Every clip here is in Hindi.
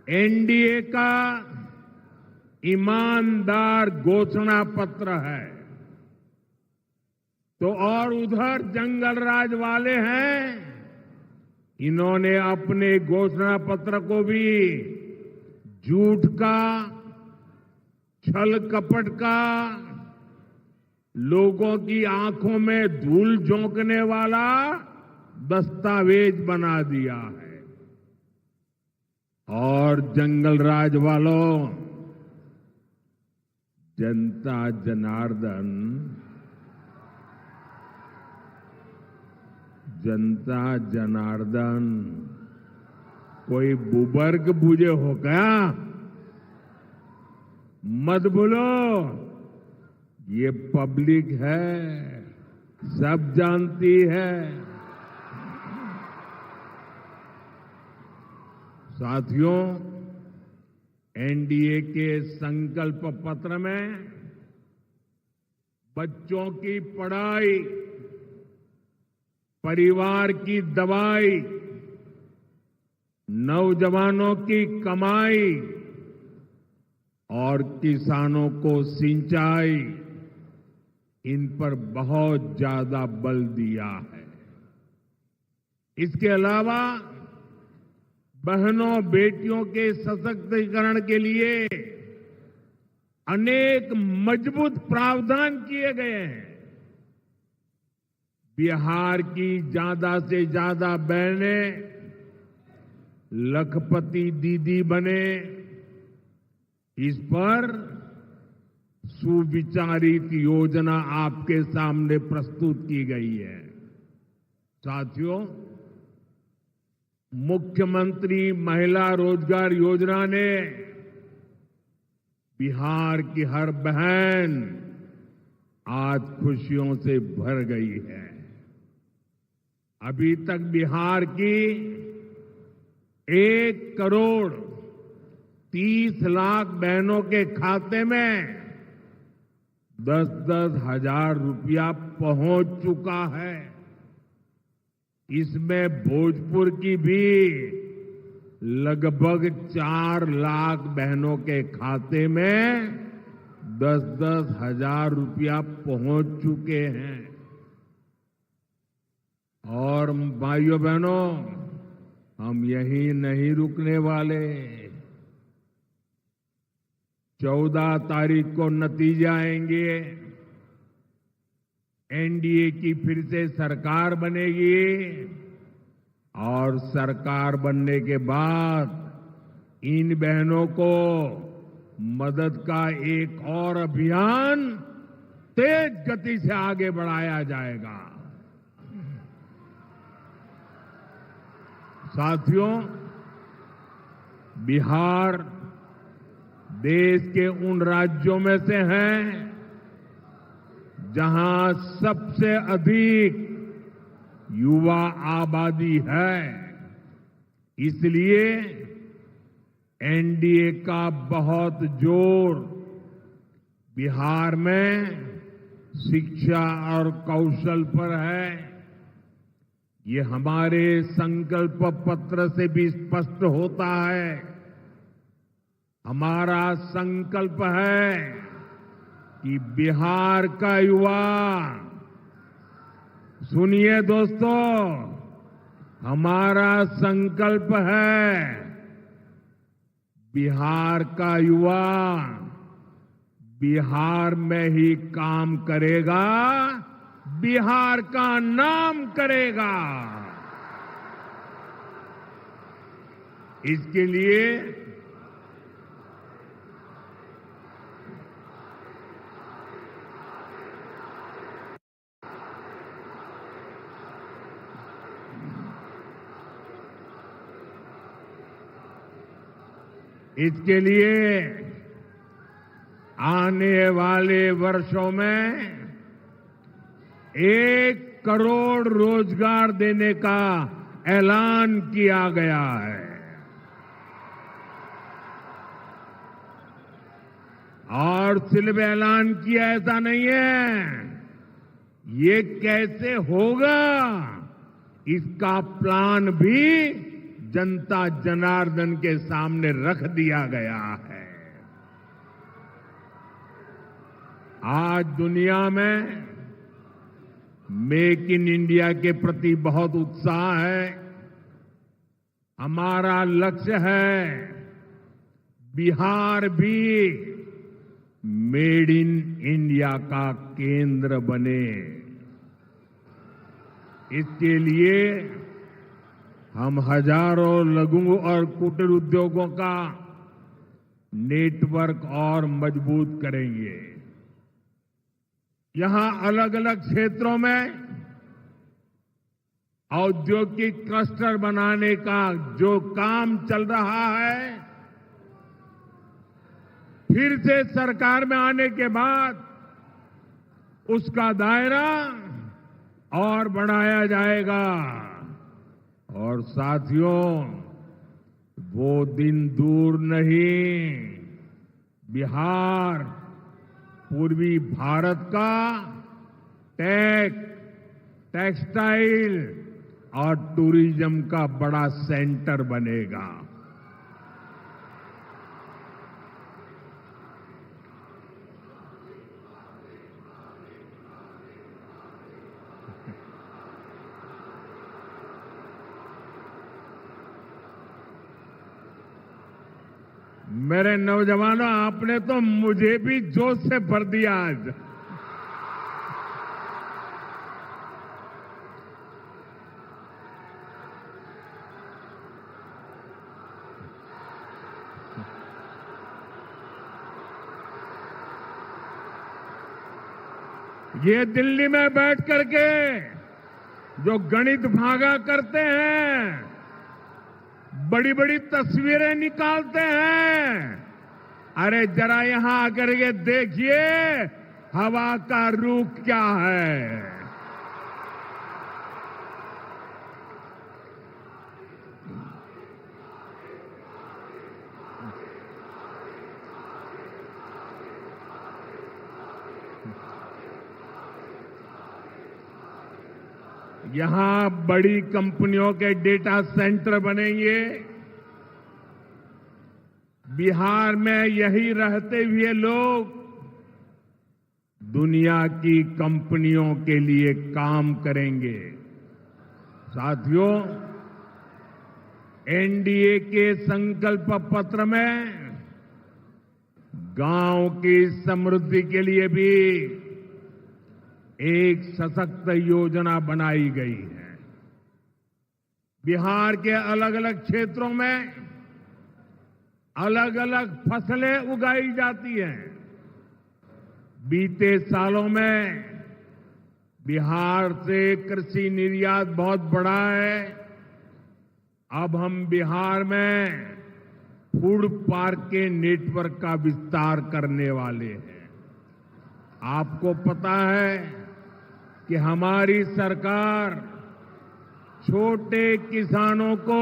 एनडीए का ईमानदार घोषणा पत्र है, तो और उधर जंगल राज वाले हैं, इन्होंने अपने घोषणा पत्र को भी झूठ का, छल कपट का, लोगों की आंखों में धूल झोंकने वाला दस्तावेज बना दिया है। और जंगल राज वालों, जनता जनार्दन, जनता जनार्दन कोई बुबर्ग बुझे हो क्या? मत भूलो, ये पब्लिक है, सब जानती है। साथियों, एनडीए के संकल्प पत्र में बच्चों की पढ़ाई, परिवार की दवाई, नौजवानों की कमाई और किसानों को सिंचाई, इन पर बहुत ज्यादा बल दिया है। इसके अलावा बहनों बेटियों के सशक्तिकरण के लिए अनेक मजबूत प्रावधान किए गए हैं। बिहार की ज्यादा से ज्यादा बहनें लखपति दीदी बने, इस पर सुविचारित योजना आपके सामने प्रस्तुत की गई है। साथियों, मुख्यमंत्री महिला रोजगार योजना ने बिहार की हर बहन आज खुशियों से भर गई है। अभी तक बिहार की 1,30,00,000 बहनों के खाते में 10-10 हजार रुपया पहुंच चुका है। इसमें भोजपुर की भी लगभग 4 लाख बहनों के खाते में 10-10 हजार रुपया पहुंच चुके हैं। और भाइयों बहनों, हम यहीं नहीं रुकने वाले। 14 तारीख को नतीजे आएंगे, एनडीए की फिर से सरकार बनेगी और सरकार बनने के बाद इन बहनों को मदद का एक और अभियान तेज गति से आगे बढ़ाया जाएगा। साथियों, बिहार देश के उन राज्यों में से हैं जहां सबसे अधिक युवा आबादी है। इसलिए एनडीए का बहुत जोर बिहार में शिक्षा और कौशल पर है। ये हमारे संकल्प पत्र से भी स्पष्ट होता है। हमारा संकल्प है कि बिहार का युवा, सुनिए दोस्तों, हमारा संकल्प है बिहार का युवा बिहार में ही काम करेगा, बिहार का नाम करेगा। इसके लिए आने वाले वर्षों में 1 करोड़ रोजगार देने का ऐलान किया गया है। और सिर्फ ऐलान किया ऐसा नहीं है, ये कैसे होगा इसका प्लान भी जनता जनार्दन के सामने रख दिया गया है। आज दुनिया में मेक इन इंडिया के प्रति बहुत उत्साह है। हमारा लक्ष्य है बिहार भी मेड इन इंडिया का केंद्र बने। इसके लिए हम हजारों लघु और कुटीर उद्योगों का नेटवर्क और मजबूत करेंगे। यहां अलग अलग क्षेत्रों में औद्योगिक क्लस्टर बनाने का जो काम चल रहा है, फिर से सरकार में आने के बाद उसका दायरा और बढ़ाया जाएगा। और साथियों, वो दिन दूर नहीं, बिहार पूर्वी भारत का टेक्सटाइल और टूरिज्म का बड़ा सेंटर बनेगा। मेरे नौजवानों, आपने तो मुझे भी जोश से भर दिया आज। ये दिल्ली में बैठ करके जो गणित भागा करते हैं, बड़ी बड़ी तस्वीरें निकालते हैं, अरे जरा यहां आकर के देखिए हवा का रुख क्या है। यहां बड़ी कंपनियों के डेटा सेंटर बनेंगे। बिहार में यही रहते हुए लोग दुनिया की कंपनियों के लिए काम करेंगे। साथियों, एनडीए के संकल्प पत्र में गांव की समृद्धि के लिए भी एक सशक्त योजना बनाई गई है। बिहार के अलग अलग क्षेत्रों में अलग अलग फसलें उगाई जाती हैं। बीते सालों में बिहार से कृषि निर्यात बहुत बढ़ा है। अब हम बिहार में फूड पार्क के नेटवर्क का विस्तार करने वाले हैं। आपको पता है कि हमारी सरकार छोटे किसानों को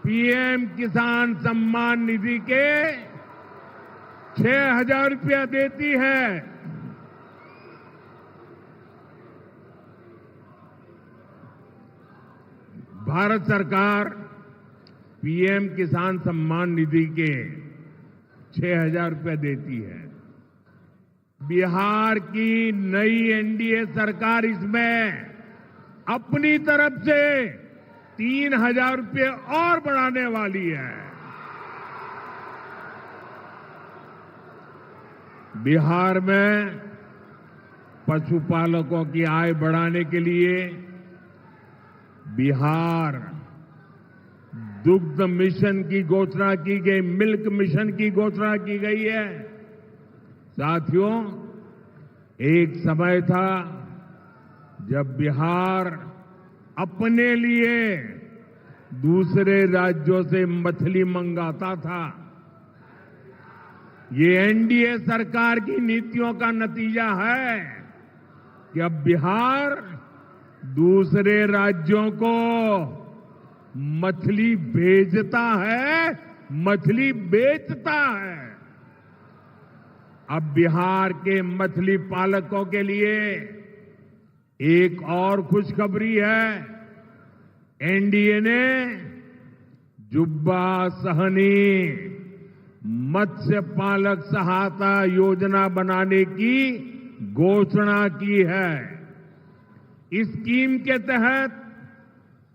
पीएम किसान सम्मान निधि के 6,000 रुपया देती है। भारत सरकार पीएम किसान सम्मान निधि के 6,000 रुपये देती है। बिहार की नई एनडीए सरकार इसमें अपनी तरफ से 3,000 रुपये और बढ़ाने वाली है। बिहार में पशुपालकों की आय बढ़ाने के लिए बिहार दुग्ध मिशन की घोषणा की गई, मिल्क मिशन की घोषणा की गई है। साथियों, एक समय था जब बिहार अपने लिए दूसरे राज्यों से मछली मंगाता था। ये एनडीए सरकार की नीतियों का नतीजा है कि अब बिहार दूसरे राज्यों को मछली भेजता है, मछली बेचता है। अब बिहार के मछली पालकों के लिए एक और खुशखबरी है, एनडीए ने जुब्बा सहनी मत्स्य पालक सहायता योजना बनाने की घोषणा की है। इस स्कीम के तहत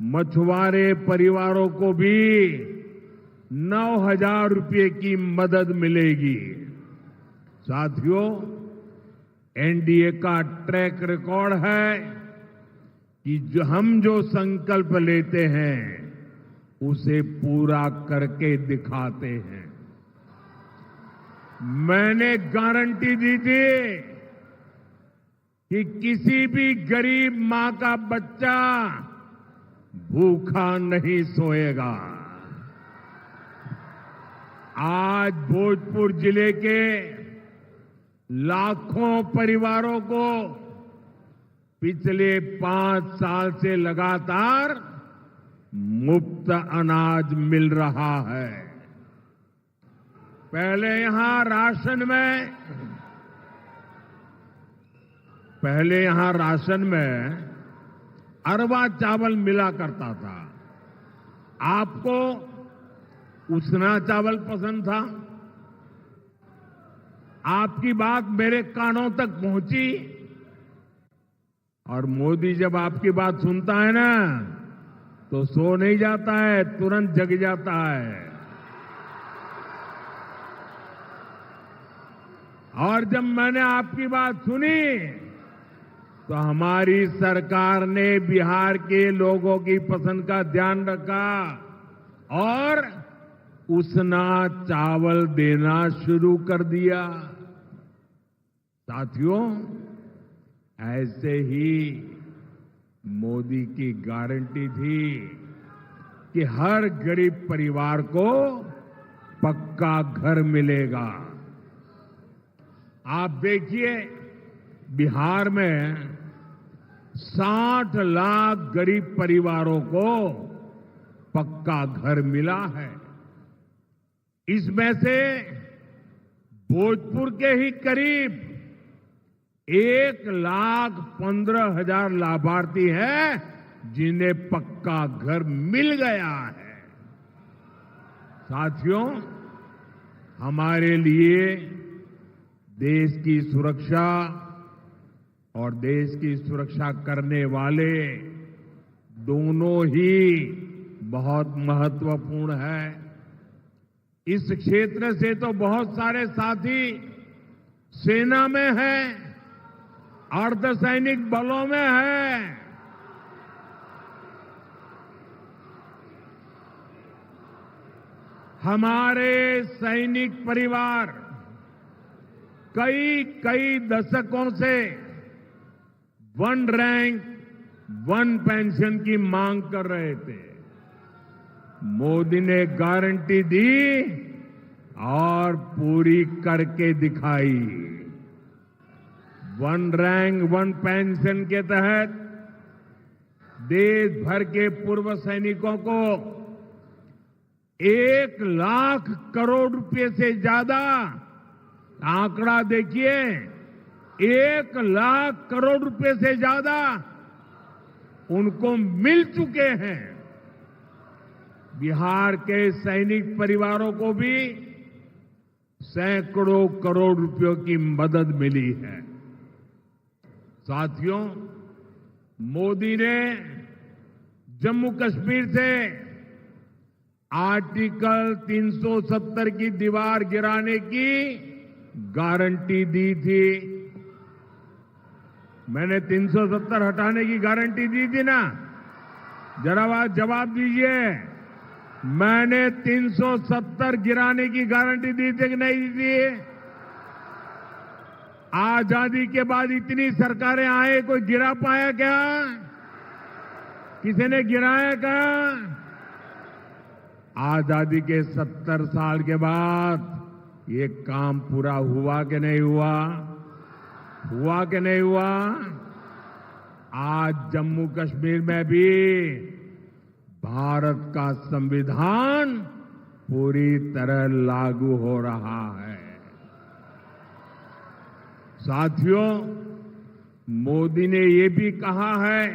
मछुआरे परिवारों को भी 9,000 रुपये की मदद मिलेगी। साथियों, एनडीए का ट्रैक रिकॉर्ड है कि हम जो संकल्प लेते हैं उसे पूरा करके दिखाते हैं। मैंने गारंटी दी थी कि किसी भी गरीब मां का बच्चा भूखा नहीं सोएगा। आज भोजपुर जिले के लाखों परिवारों को पिछले 5 साल से लगातार मुफ्त अनाज मिल रहा है। पहले यहां राशन में अरवा चावल मिला करता था। आपको उसना चावल पसंद था। आपकी बात मेरे कानों तक पहुंची और मोदी जब आपकी बात सुनता है ना तो सो नहीं जाता है, तुरंत जग जाता है। और जब मैंने आपकी बात सुनी तो हमारी सरकार ने बिहार के लोगों की पसंद का ध्यान रखा और उसना चावल देना शुरू कर दिया। साथियों, ऐसे ही मोदी की गारंटी थी कि हर गरीब परिवार को पक्का घर मिलेगा। आप देखिए, बिहार में 60 लाख गरीब परिवारों को पक्का घर मिला है। इसमें से भोजपुर के ही करीब 1,15,000 लाभार्थी हैं जिन्हें पक्का घर मिल गया है। साथियों, हमारे लिए देश की सुरक्षा और देश की सुरक्षा करने वाले दोनों ही बहुत महत्वपूर्ण है। इस क्षेत्र से तो बहुत सारे साथी सेना में हैं, अर्धसैनिक बलों में हैं। हमारे सैनिक परिवार कई दशकों से 1 रैंक 1 पेंशन की मांग कर रहे थे। मोदी ने गारंटी दी और पूरी करके दिखाई। 1 रैंक 1 पेंशन के तहत देश भर के पूर्व सैनिकों को 1 लाख करोड़ रुपए से ज्यादा, आंकड़ा देखिए, 1 लाख करोड़ रुपए से ज्यादा उनको मिल चुके हैं। बिहार के सैनिक परिवारों को भी सैकड़ों करोड़ रुपयों की मदद मिली है। साथियों, मोदी ने जम्मू कश्मीर से आर्टिकल 370 की दीवार गिराने की गारंटी दी थी। मैंने 370 हटाने की गारंटी दी थी ना? जरा जवाब दीजिए। मैंने 370 गिराने की गारंटी दी थी कि नहीं दी थी? आजादी के बाद इतनी सरकारें आए, कोई गिरा पाया क्या? किसी ने गिराया क्या? आजादी के 70 साल के बाद ये काम पूरा हुआ कि नहीं हुआ? हुआ कि नहीं हुआ? आज जम्मू कश्मीर में भी भारत का संविधान पूरी तरह लागू हो रहा है। साथियों, मोदी ने ये भी कहा है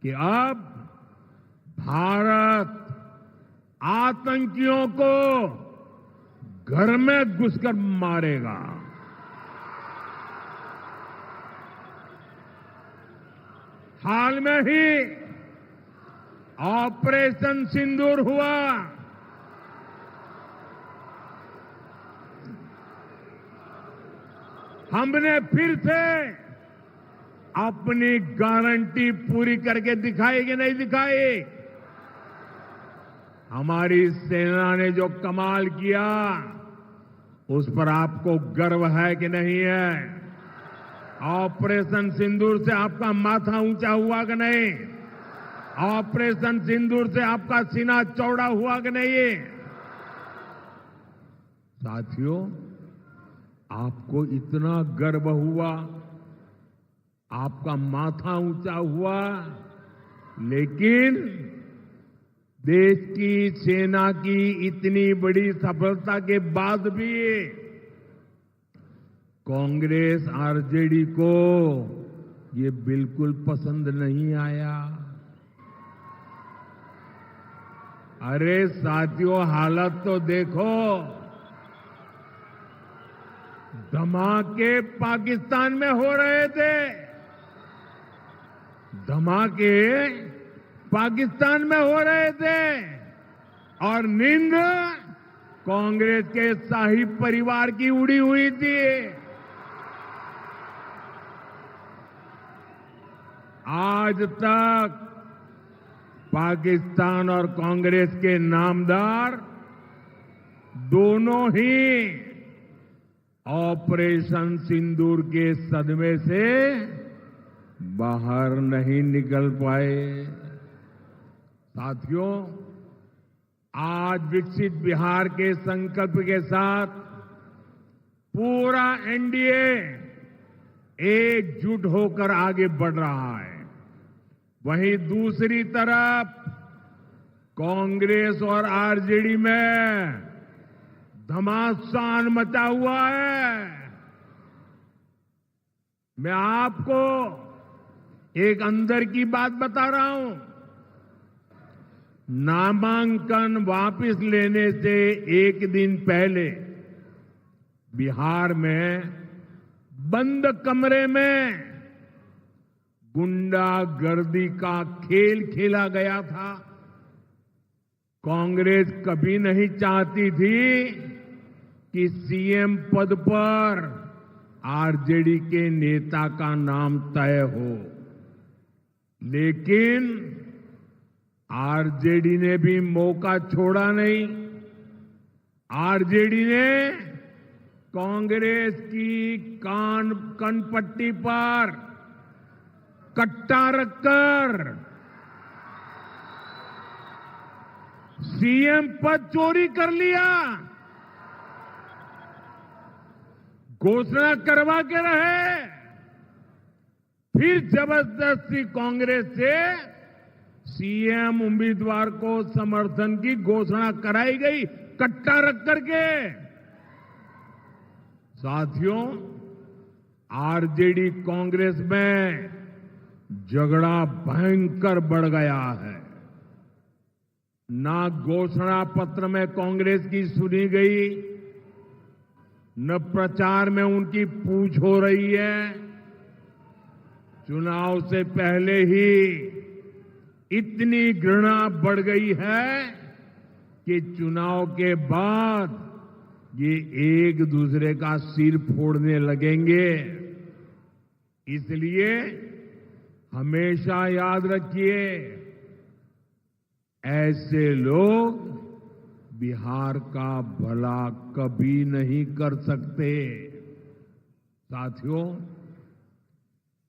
कि अब भारत आतंकियों को घर में घुसकर मारेगा। हाल में ही ऑपरेशन सिंदूर हुआ। हमने फिर से अपनी गारंटी पूरी करके दिखाई कि नहीं दिखाई? हमारी सेना ने जो कमाल किया उस पर आपको गर्व है कि नहीं है? ऑपरेशन सिंदूर से आपका माथा ऊंचा हुआ कि नहीं? ऑपरेशन सिंदूर से आपका सीना चौड़ा हुआ कि नहीं? साथियों, आपको इतना गर्व हुआ, आपका माथा ऊंचा हुआ, लेकिन देश की सेना की इतनी बड़ी सफलता के बाद भी कांग्रेस आरजेडी को ये बिल्कुल पसंद नहीं आया। अरे साथियों, हालत तो देखो। धमाके पाकिस्तान में हो रहे थे, धमाके पाकिस्तान में हो रहे थे, और नींद कांग्रेस के शाही परिवार की उड़ी हुई थी। आज तक पाकिस्तान और कांग्रेस के नामदार दोनों ही ऑपरेशन सिंदूर के सदमे से बाहर नहीं निकल पाए। साथियों, आज विकसित बिहार के संकल्प के साथ पूरा एनडीए एकजुट होकर आगे बढ़ रहा है। वहीं दूसरी तरफ कांग्रेस और आरजेडी में घमासान मचा हुआ है। मैं आपको एक अंदर की बात बता रहा हूं। नामांकन वापस लेने से एक दिन पहले बिहार में बंद कमरे में गुंडागर्दी का खेल खेला गया था। कांग्रेस कभी नहीं चाहती थी कि सीएम पद पर आरजेडी के नेता का नाम तय हो, लेकिन आरजेडी ने भी मौका छोड़ा नहीं। आरजेडी ने कांग्रेस की कनपट्टी पर कट्टा रखकर सीएम पद चोरी कर लिया। घोषणा करवा के रहे, फिर जबरदस्ती कांग्रेस से सीएम उम्मीदवार को समर्थन की घोषणा कराई गई, कट्टा रख करके। साथियों, आरजेडी कांग्रेस में झगड़ा भयंकर बढ़ गया है। ना घोषणा पत्र में कांग्रेस की सुनी गई, न प्रचार में उनकी पूछ हो रही है। चुनाव से पहले ही इतनी घृणा बढ़ गई है कि चुनाव के बाद ये एक दूसरे का सिर फोड़ने लगेंगे। इसलिए हमेशा याद रखिए, ऐसे लोग बिहार का भला कभी नहीं कर सकते। साथियों,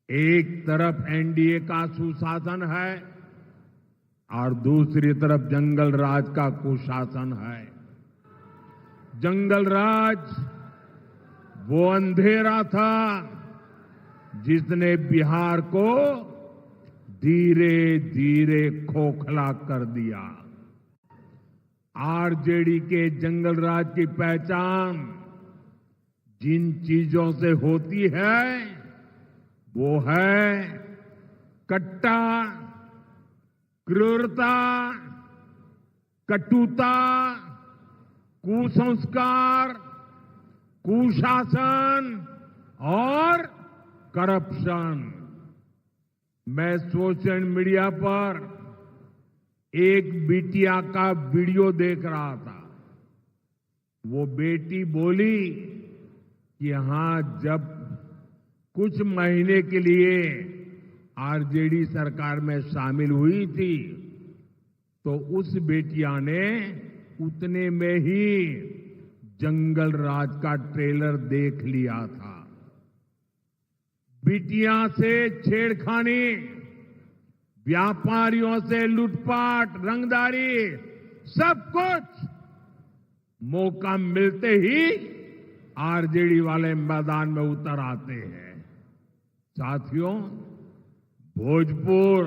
एक तरफ एनडीए का सुशासन है और दूसरी तरफ जंगल राज का कुशासन है। जंगल राज वो अंधेरा था जिसने बिहार को धीरे धीरे खोखला कर दिया। आरजेडी के जंगल राज की पहचान जिन चीजों से होती है वो है कट्टा, क्रूरता, कटुता, कुसंस्कार, कुशासन और करप्शन। मैं सोशल मीडिया पर एक बिटिया का वीडियो देख रहा था। वो बेटी बोली कि हां, जब कुछ महीने के लिए आरजेडी सरकार में शामिल हुई थी तो उस बेटिया ने उतने में ही जंगल राज का ट्रेलर देख लिया था। बिटिया से छेड़खानी, व्यापारियों से लूटपाट, रंगदारी, सब कुछ मौका मिलते ही आरजेडी वाले मैदान में उतर आते हैं। साथियों, भोजपुर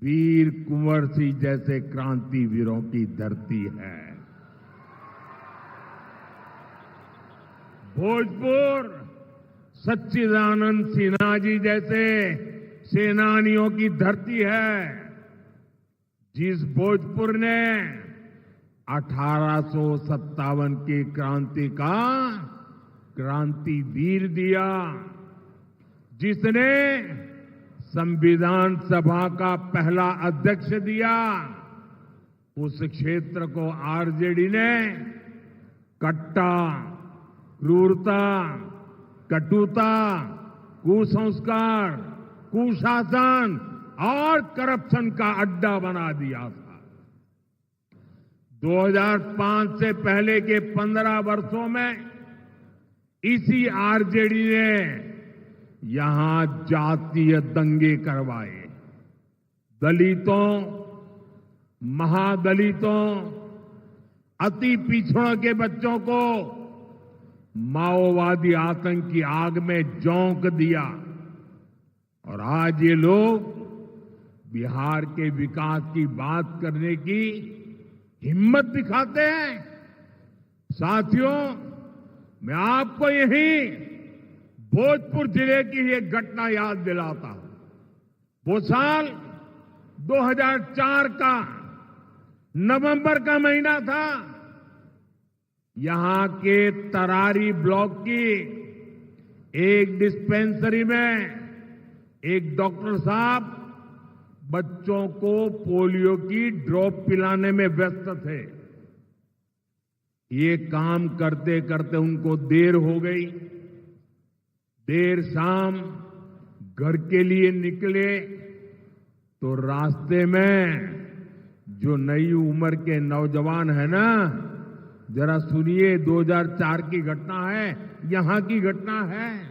वीर कुंवर सिंह जैसे क्रांतिवीरों की धरती है। भोजपुर सच्चिदानंद सिन्हा जी जैसे सेनानियों की धरती है। जिस भोजपुर ने 1857 की क्रांति का क्रांतिवीर दिया, जिसने संविधान सभा का पहला अध्यक्ष दिया, उस क्षेत्र को आरजेडी ने कट्टा, क्रूरता, कटुता, कुसंस्कार, कुशासन और करप्शन का अड्डा बना दिया था। 2005 से पहले के 15 वर्षों में इसी आरजेडी ने यहां जातीय दंगे करवाए। दलितों, महादलितों, अति पिछड़ों के बच्चों को माओवादी आतंक की आग में झोंक दिया। और आज ये लोग बिहार के विकास की बात करने की हिम्मत दिखाते हैं। साथियों, मैं आपको यही भोजपुर जिले की एक घटना याद दिलाता हूं। वो साल 2004 का नवंबर का महीना था। यहां के तरारी ब्लॉक की एक डिस्पेंसरी में एक डॉक्टर साहब बच्चों को पोलियो की ड्रॉप पिलाने में व्यस्त थे। ये काम करते करते उनको देर हो गई। देर शाम घर के लिए निकले तो रास्ते में जो नई उम्र के नौजवान है ना, जरा सुनिए, 2004 की घटना है, यहां की घटना है।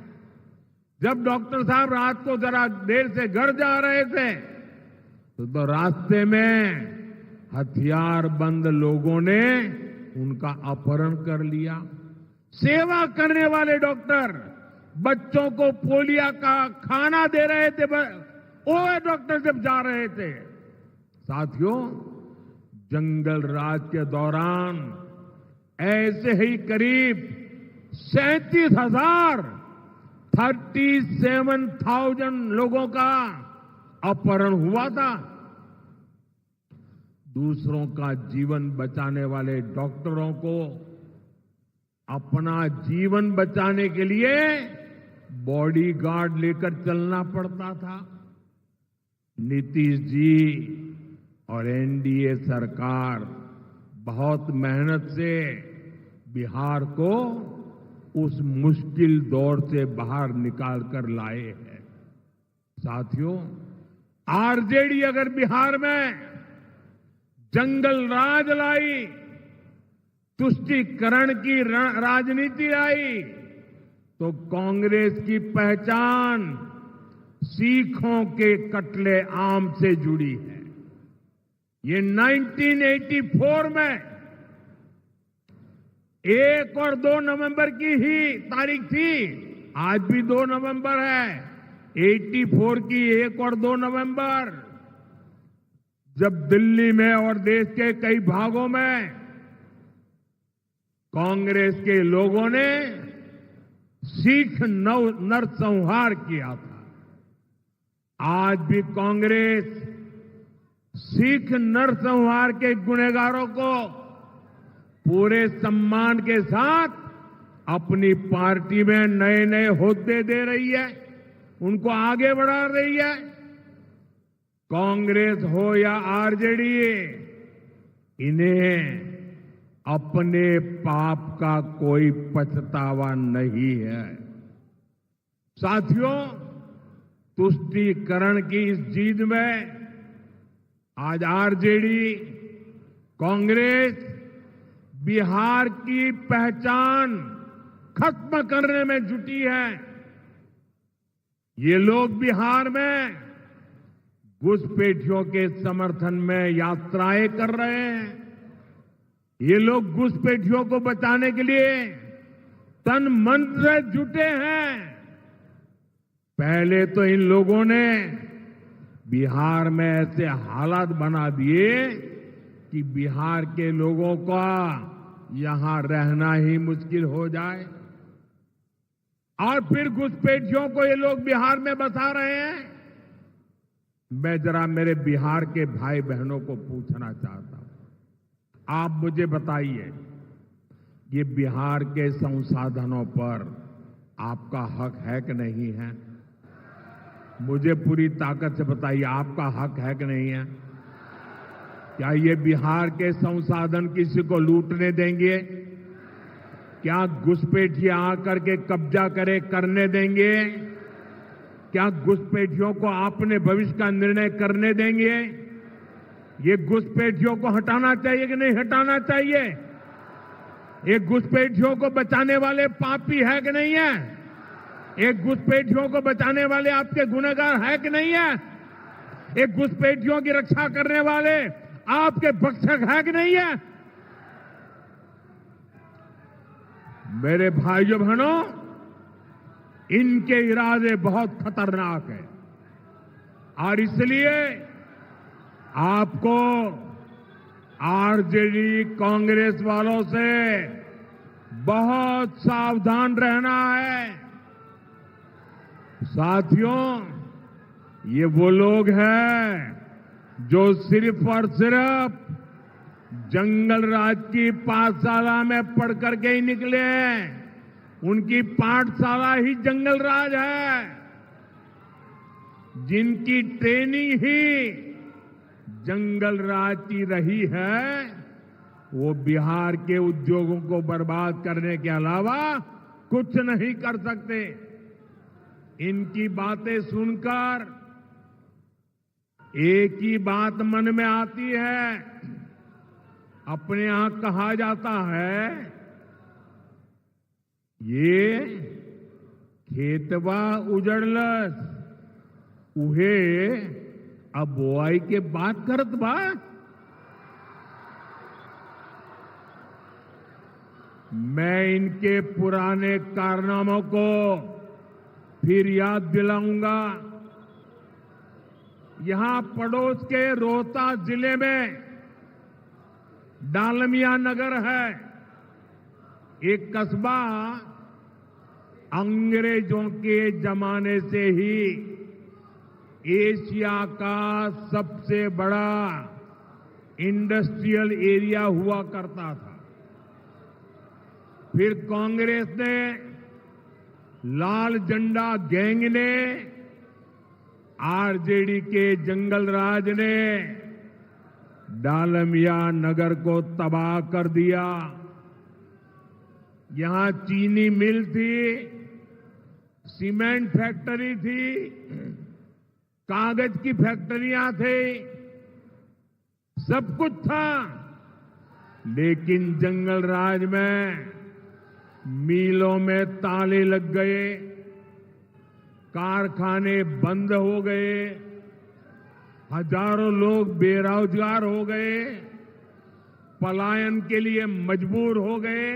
जब डॉक्टर साहब रात को जरा देर से घर जा रहे थे तो रास्ते में हथियार बंद लोगों ने उनका अपहरण कर लिया। सेवा करने वाले डॉक्टर बच्चों को पोलियो का खाना दे रहे थे, वो डॉक्टर जब जा रहे थे। साथियों, जंगल राज के दौरान ऐसे ही करीब 37,000 लोगों का अपहरण हुआ था। दूसरों का जीवन बचाने वाले डॉक्टरों को अपना जीवन बचाने के लिए बॉडीगार्ड लेकर चलना पड़ता था। नीतीश जी और एनडीए सरकार बहुत मेहनत से बिहार को उस मुश्किल दौर से बाहर निकाल कर लाए हैं। साथियों, आरजेडी अगर बिहार में जंगल राज लाई, तुष्टीकरण की राजनीति आई, तो कांग्रेस की पहचान सिखों के कत्ले आम से जुड़ी है। ये 1984 में 1 और 2 नवंबर की ही तारीख थी। आज भी 2 नवंबर है। 84 की 1 और 2 नवंबर, जब दिल्ली में और देश के कई भागों में कांग्रेस के लोगों ने सिख नरसंहार किया था। आज भी कांग्रेस सिख नरसंहार के गुनहगारों को पूरे सम्मान के साथ अपनी पार्टी में नए नए ओहदे दे रही है, उनको आगे बढ़ा रही है। कांग्रेस हो या आरजेडी, इन्हें अपने पाप का कोई पछतावा नहीं है। साथियों, तुष्टीकरण की इस जीत में आज आरजेडी, कांग्रेस बिहार की पहचान खत्म करने में जुटी है। ये लोग बिहार में घुसपैठियों के समर्थन में यात्राएं कर रहे हैं। ये लोग घुसपैठियों को बचाने के लिए तन मन से जुटे हैं। पहले तो इन लोगों ने बिहार में ऐसे हालात बना दिए कि बिहार के लोगों का यहां रहना ही मुश्किल हो जाए, और फिर घुसपैठियों को ये लोग बिहार में बसा रहे हैं। मैं जरा मेरे बिहार के भाई बहनों को पूछना चाहता हूं, आप मुझे बताइए, ये बिहार के संसाधनों पर आपका हक है कि नहीं है? मुझे पूरी ताकत से बताइए, आपका हक है कि नहीं है? क्या ये बिहार के संसाधन किसी को लूटने देंगे? क्या घुसपैठिए आकर के कब्जा करने देंगे? क्या घुसपैठियों को अपने भविष्य का निर्णय करने देंगे? ये घुसपैठियों को हटाना चाहिए कि नहीं हटाना चाहिए? ये घुसपैठियों को बचाने वाले पापी है कि नहीं है? एक घुसपैठियों को बचाने वाले आपके गुनहगार है कि नहीं है? एक घुसपैठियों की रक्षा करने वाले आपके भक्षक है कि नहीं है? मेरे भाइयों बहनों, इनके इरादे बहुत खतरनाक हैं, और इसलिए आपको आरजेडी कांग्रेस वालों से बहुत सावधान रहना है। साथियों, ये वो लोग हैं जो सिर्फ और सिर्फ जंगल राज की पाठशाला में पढ़ करके ही निकले हैं। उनकी पाठशाला ही जंगल राज है, जिनकी ट्रेनिंग ही जंगल राज की रही है। वो बिहार के उद्योगों को बर्बाद करने के अलावा कुछ नहीं कर सकते। इनकी बातें सुनकर एक ही बात मन में आती है। अपने यहां कहा जाता है, ये खेतवा उजड़लस, उहे अब बोआई के बात करत बा। मैं इनके पुराने कारनामों को फिर याद दिलाऊंगा। यहां पड़ोस के रोहतास जिले में डालमिया नगर है, एक कस्बा अंग्रेजों के जमाने से ही एशिया का सबसे बड़ा इंडस्ट्रियल एरिया हुआ करता था। फिर कांग्रेस ने, लाल झंडा गैंग ने, आरजेडी के जंगल राज ने डालमिया नगर को तबाह कर दिया। यहां चीनी मिल थी, सीमेंट फैक्ट्री थी, कागज की फैक्ट्रियां थी, सब कुछ था। लेकिन जंगल राज में मिलों में ताले लग गए, कारखाने बंद हो गए, हजारों लोग बेरोजगार हो गए, पलायन के लिए मजबूर हो गए।